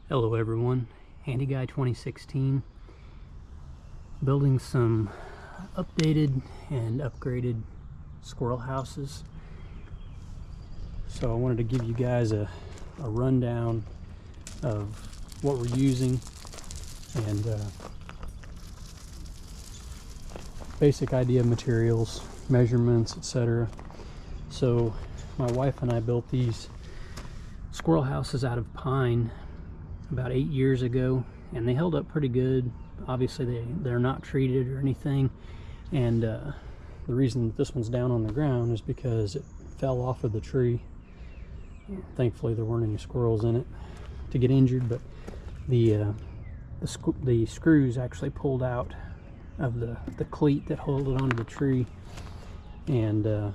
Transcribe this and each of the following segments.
Hello everyone, Handy Guy 2016, building some updated and upgraded squirrel houses. So I wanted to give you guys a rundown of what we're using and basic idea of materials, measurements, etc. So my wife and I built these squirrel houses out of pine about 8 years ago, and they held up pretty good. Obviously they're not treated or anything, and the reason this one's down on the ground is because it fell off of the tree. Thankfully there weren't any squirrels in it to get injured, but the screws actually pulled out of the cleat that held it onto the tree, and so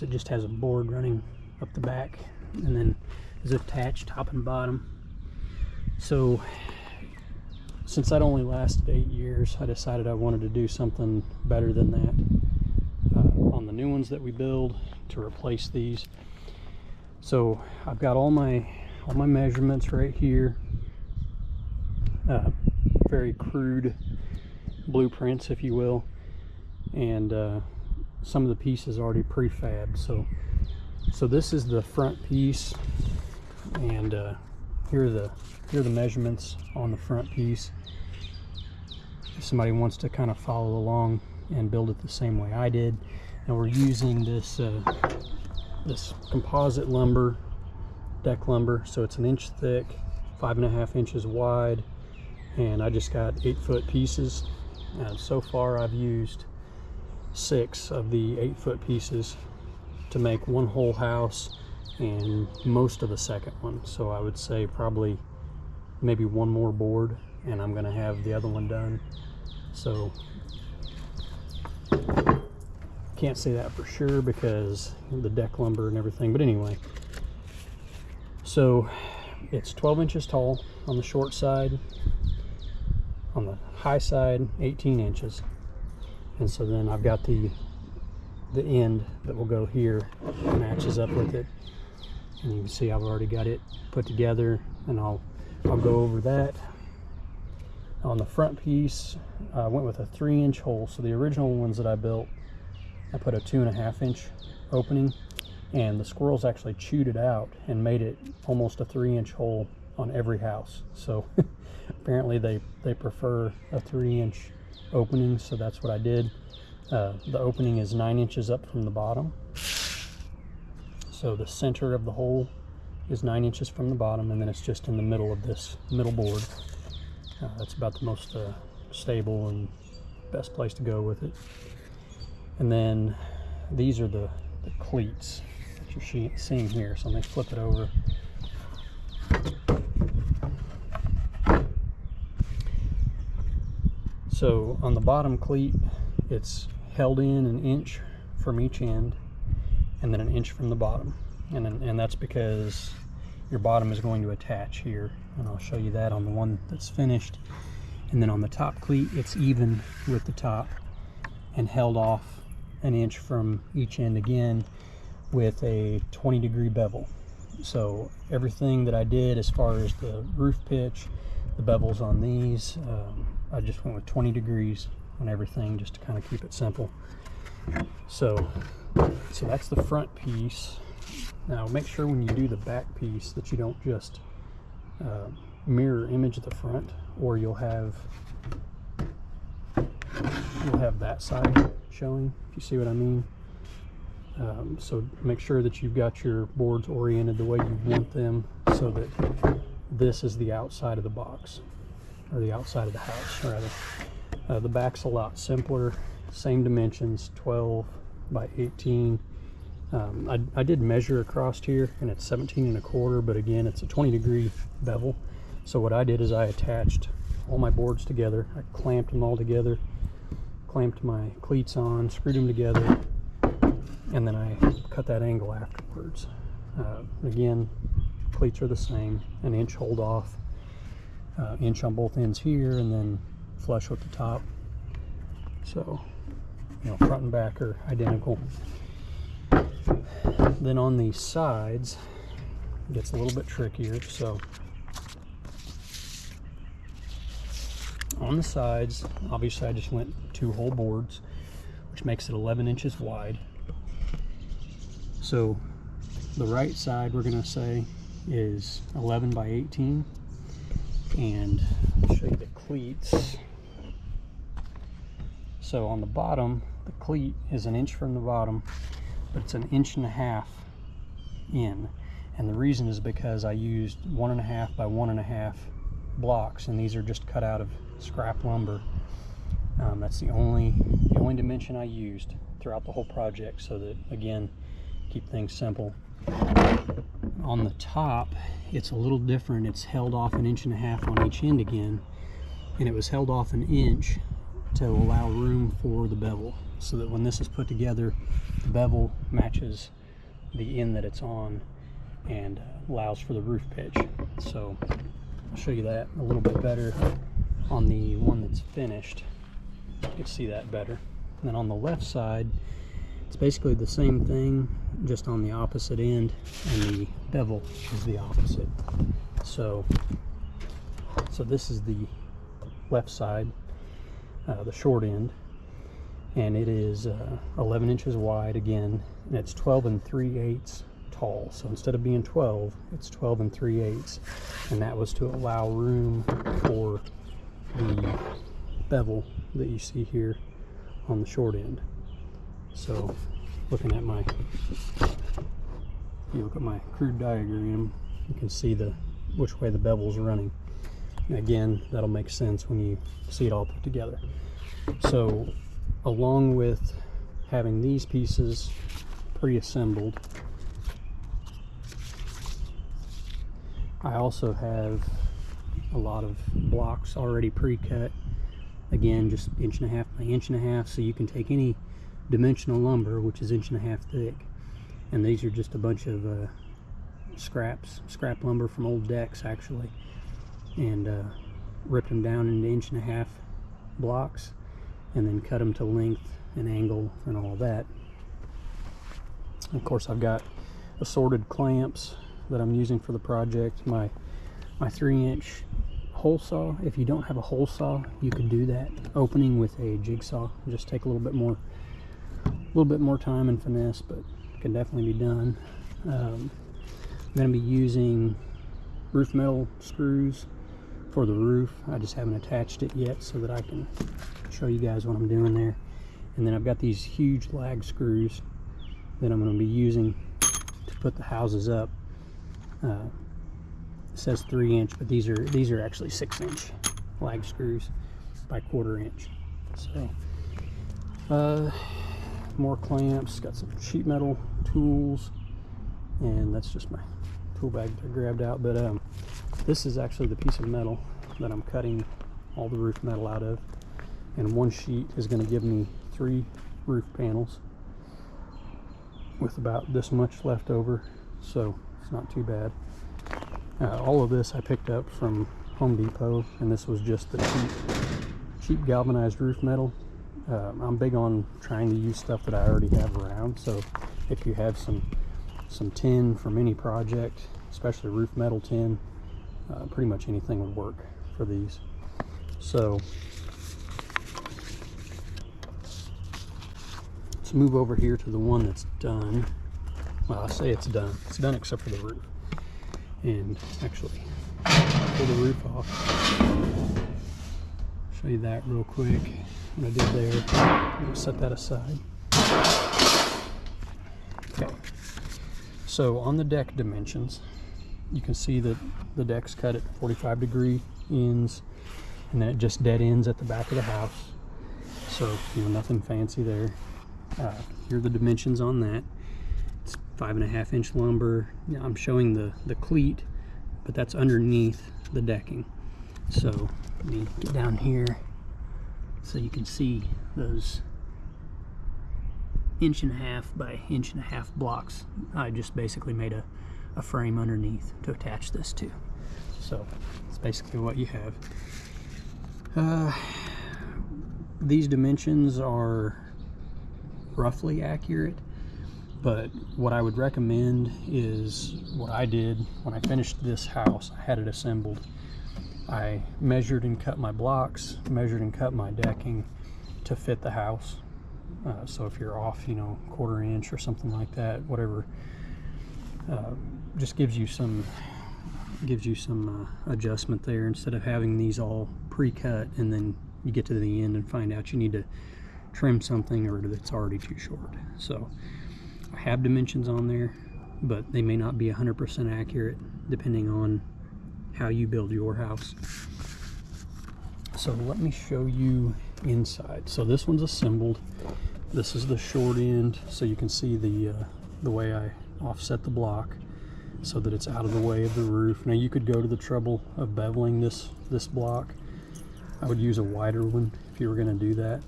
it just has a board running up the back and then is attached top and bottom. So since that only lasted 8 years, I decided I wanted to do something better than that on the new ones that we build to replace these. So I've got all my measurements right here, very crude blueprints, if you will, and some of the pieces already prefabbed. So this is the front piece, and here are the measurements on the front piece. If somebody wants to kind of follow along and build it the same way I did. And we're using this this composite lumber, deck lumber, so it's 1 inch thick, 5.5 inches wide, and I just got 8-foot pieces. And so far I've used 6 of the 8-foot pieces to make one whole house and most of the second one. So I would say probably maybe one more board and I'm gonna have the other one done. So can't say that for sure because the deck lumber and everything, but anyway. So it's 12 inches tall on the short side, on the high side 18 inches, and so then I've got the end that will go here, matches up with it, and you can see I've already got it put together, and I'll go over that. On the front piece, I went with a 3-inch hole. So the original ones that I built, I put a 2.5 inch opening, and the squirrels actually chewed it out and made it almost a 3-inch hole on every house. So apparently they prefer a 3-inch opening, so that's what I did. The opening is 9 inches up from the bottom. So the center of the hole is 9 inches from the bottom, and then it's just in the middle of this middle board. That's about the most stable and best place to go with it. And then these are the cleats that you're seeing here. So let me flip it over. So on the bottom cleat, it's held in 1 inch from each end and then 1 inch from the bottom, and that's because your bottom is going to attach here, and I'll show you that on the one that's finished. And then on the top cleat, it's even with the top and held off 1 inch from each end again with a 20-degree bevel. So everything that I did as far as the roof pitch, the bevels on these, I just went with 20 degrees on everything just to kind of keep it simple. So that's the front piece. Now make sure when you do the back piece that you don't just mirror image the front, or you'll have that side showing, if you see what I mean. So make sure that you've got your boards oriented the way you want them, so that this is the outside of the box, or the outside of the house rather. The back's a lot simpler, same dimensions, 12 by 18. I did measure across here, and it's 17.25, but again it's a 20-degree bevel. So what I did is I attached all my boards together. I clamped them all together, clamped my cleats on, screwed them together, and then I cut that angle afterwards. Again, cleats are the same, 1 inch hold off, inch on both ends here, and then flush with the top. So, you know, front and back are identical. Then on the sides, it gets a little bit trickier. So on the sides, obviously I just went 2 whole boards, which makes it 11 inches wide. So the right side, we're going to say, is 11 by 18. And I'll show you the cleats. So on the bottom, the cleat is 1 inch from the bottom, but it's 1.5 inches in. And the reason is because I used 1.5 by 1.5 blocks, and these are just cut out of scrap lumber. That's the only dimension I used throughout the whole project, so that, again, keep things simple. On the top, it's a little different. It's held off 1.5 inches on each end again, and it was held off 1 inch to allow room for the bevel, so that when this is put together, the bevel matches the end that it's on and allows for the roof pitch. So I'll show you that a little bit better on the one that's finished. You can see that better. And then on the left side, it's basically the same thing, just on the opposite end, and the bevel is the opposite. So this is the left side, the short end, and it is 11 inches wide again, and it's 12 3/8 tall. So instead of being 12, it's 12 3/8, and that was to allow room for the bevel that you see here on the short end. So looking at you look at my crude diagram, you can see which way the bevel's running. And again, that'll make sense when you see it all put together. So along with having these pieces pre-assembled, I also have a lot of blocks already pre-cut. Again, just 1.5 inches by 1.5 inches, so you can take any dimensional lumber, which is 1.5 inches thick, and these are just a bunch of scrap lumber from old decks actually, and ripped them down into 1.5 inch blocks, and then cut them to length and angle and all that. And of course, I've got assorted clamps that I'm using for the project. My 3-inch hole saw. If you don't have a hole saw, you could do that opening with a jigsaw. Just take a little bit more time and finesse, but it can definitely be done. I'm going to be using roof metal screws for the roof. I just haven't attached it yet so that I can show you guys what I'm doing there. And then I've got these huge lag screws that I'm going to be using to put the houses up. It says 3-inch, but these are actually 6-inch lag screws by 1/4 inch. So more clamps, got some sheet metal tools, and that's just my tool bag that I grabbed out. But this is actually the piece of metal that I'm cutting all the roof metal out of, and one sheet is going to give me 3 roof panels with about this much left over, so it's not too bad. All of this I picked up from Home Depot, and this was just the cheap galvanized roof metal. I'm big on trying to use stuff that I already have around, so if you have some tin from any project, especially roof metal tin, pretty much anything would work for these. So let's move over here to the one that's done. Well, I say it's done. It's done except for the roof. And actually, pull the roof off. Show you that real quick. What I did there. I'm going to set that aside. Okay. So on the deck dimensions, you can see that the deck's cut at 45-degree ends, and then it just dead ends at the back of the house. So, you know, nothing fancy there. Here are the dimensions on that. It's 5.5 inch lumber. Now, I'm showing the cleat, but that's underneath the decking. So let me get down here so you can see those 1.5 by 1.5 inch blocks. I just basically made a frame underneath to attach this to. So it's basically what you have. these dimensions are roughly accurate, but what I would recommend is what I did when I finished this house. I had it assembled. I measured and cut my blocks, measured and cut my decking to fit the house. So if you're off, you know, 1/4 inch or something like that, whatever, just gives you some adjustment there, instead of having these all pre-cut and then you get to the end and find out you need to trim something or that it's already too short. So I have dimensions on there, but they may not be 100% accurate depending on how you build your house. So let me show you inside. So this one's assembled. This is the short end, so you can see the way I offset the block so that it's out of the way of the roof. Now you could go to the trouble of beveling this block. I would use a wider one if you were going to do that.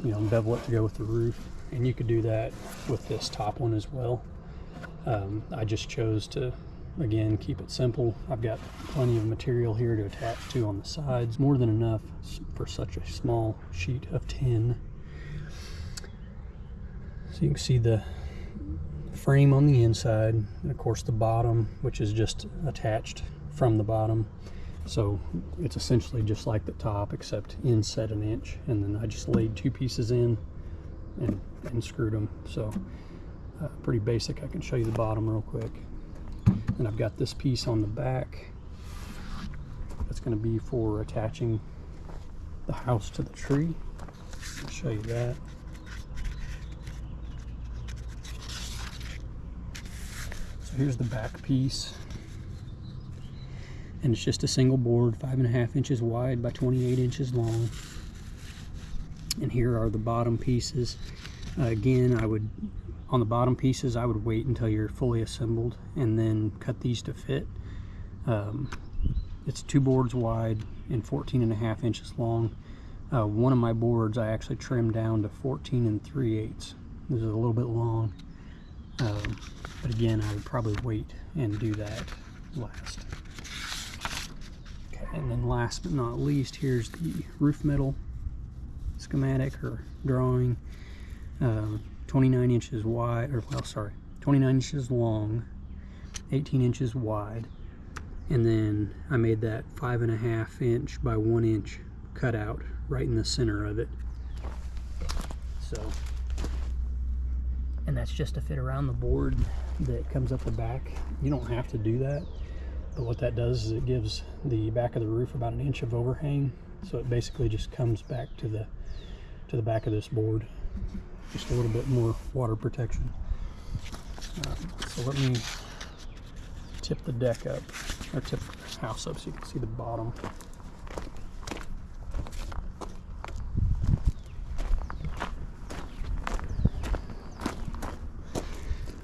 You know, bevel it to go with the roof, and you could do that with this top one as well. I just chose to, again, keep it simple. I've got plenty of material here to attach to on the sides, more than enough for such a small sheet of tin. So you can see the frame on the inside, and of course the bottom, which is just attached from the bottom. So it's essentially just like the top, except inset 1 inch, and then I just laid 2 pieces in and screwed them. So pretty basic. I can show you the bottom real quick. And I've got this piece on the back that's going to be for attaching the house to the tree. I'll show you that. So here's the back piece, and it's just a single board, 5.5 inches wide by 28 inches long. And here are the bottom pieces. Again, on the bottom pieces, I would wait until you're fully assembled and then cut these to fit. It's 2 boards wide and 14.5 inches long. One of my boards I actually trimmed down to 14 3/8. This is a little bit long, but again, I would probably wait and do that last. Okay, and then last but not least, here's the roof metal schematic or drawing. 29 inches wide, or well, sorry, 29 inches long, 18 inches wide, and then I made that 5.5 inch by 1 inch cutout right in the center of it. So, and that's just to fit around the board that comes up the back. You don't have to do that, but what that does is it gives the back of the roof about 1 inch of overhang, so it basically just comes back to the back of this board. Just a little bit more water protection. So let me tip the deck up, or tip the house up so you can see the bottom.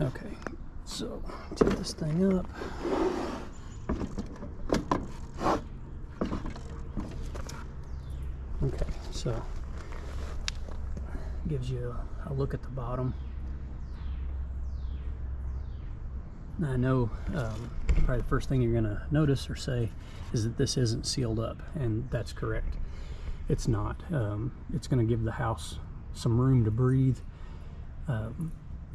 Okay, so tip this thing up. Okay, so gives you a look at the bottom. Now I know probably the first thing you're going to notice or say is that this isn't sealed up, and that's correct. It's not. It's going to give the house some room to breathe.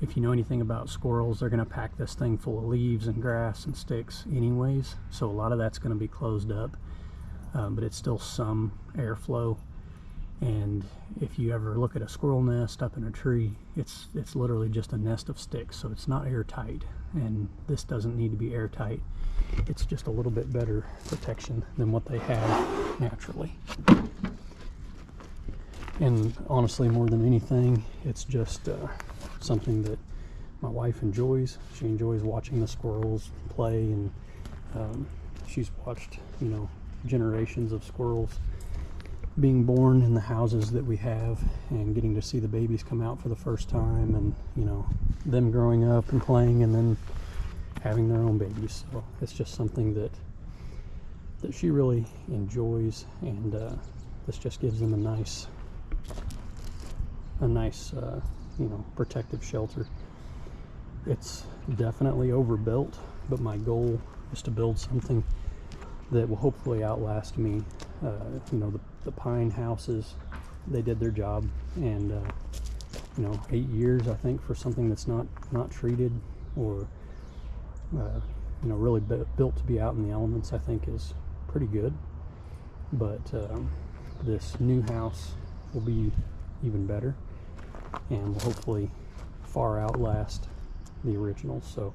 If you know anything about squirrels, they're going to pack this thing full of leaves and grass and sticks anyways, so a lot of that's going to be closed up, but it's still some airflow. And if you ever look at a squirrel nest up in a tree, it's literally just a nest of sticks, so it's not airtight, and this doesn't need to be airtight. It's just a little bit better protection than what they have naturally. And honestly, more than anything, it's just something that my wife enjoys. She enjoys watching the squirrels play, and she's watched, you know, generations of squirrels being born in the houses that we have, and getting to see the babies come out for the first time, and you know, them growing up and playing and then having their own babies. So it's just something that she really enjoys, and this just gives them a nice you know, protective shelter. It's definitely overbuilt, but my goal is to build something that will hopefully outlast me. You know, the pine houses they did their job. And you know, 8 years I think for something that's not treated or you know, really built to be out in the elements, I think is pretty good. But this new house will be even better and will hopefully far outlast the original. So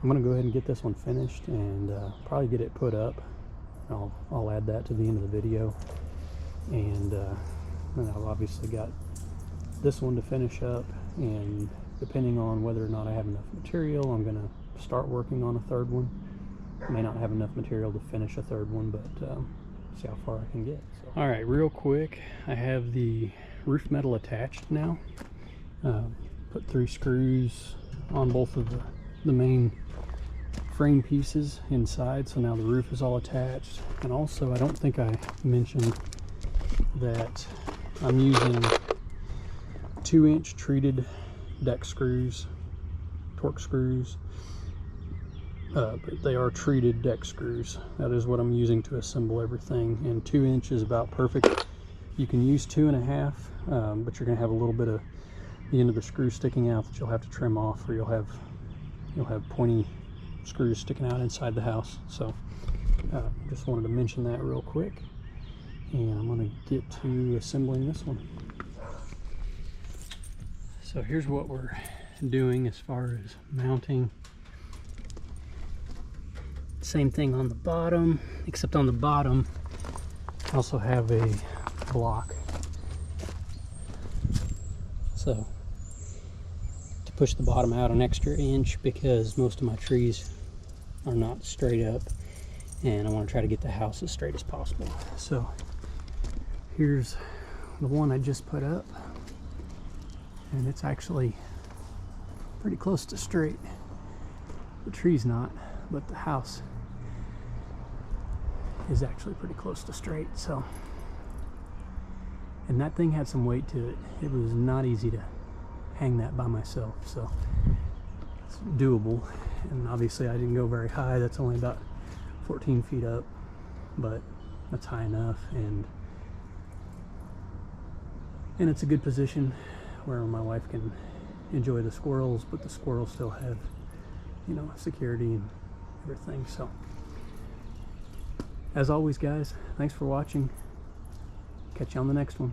I'm going to go ahead and get this one finished and probably get it put up. I'll add that to the end of the video. And I've obviously got this one to finish up, and depending on whether or not I have enough material, I'm going to start working on a third one. I may not have enough material to finish a third one, but see how far I can get. So. All right, real quick, I have the roof metal attached now. Put 3 screws on both of the main frame pieces inside, so now the roof is all attached. And also, I don't think I mentioned that I'm using 2-inch treated deck screws, torque screws, but they are treated deck screws. That is what I'm using to assemble everything, and 2 inch is about perfect. You can use 2.5, but you're going to have a little bit of the end of the screw sticking out that you'll have to trim off, or you'll have pointy screws sticking out inside the house. So just wanted to mention that real quick, and I'm going to get to assembling this one. So here's what we're doing as far as mounting. Same thing on the bottom, except on the bottom I also have a block. So to push the bottom out an extra inch, because most of my trees are not straight up and I want to try to get the house as straight as possible. So here's the one I just put up, and it's actually pretty close to straight. The tree's not, but the house is actually pretty close to straight. So, and that thing had some weight to it. It was not easy to hang that by myself, so it's doable. And obviously I didn't go very high. That's only about 14 feet up, but that's high enough, and it's a good position where my wife can enjoy the squirrels, but the squirrels still have, you know, security and everything. So as always, guys, thanks for watching. Catch you on the next one.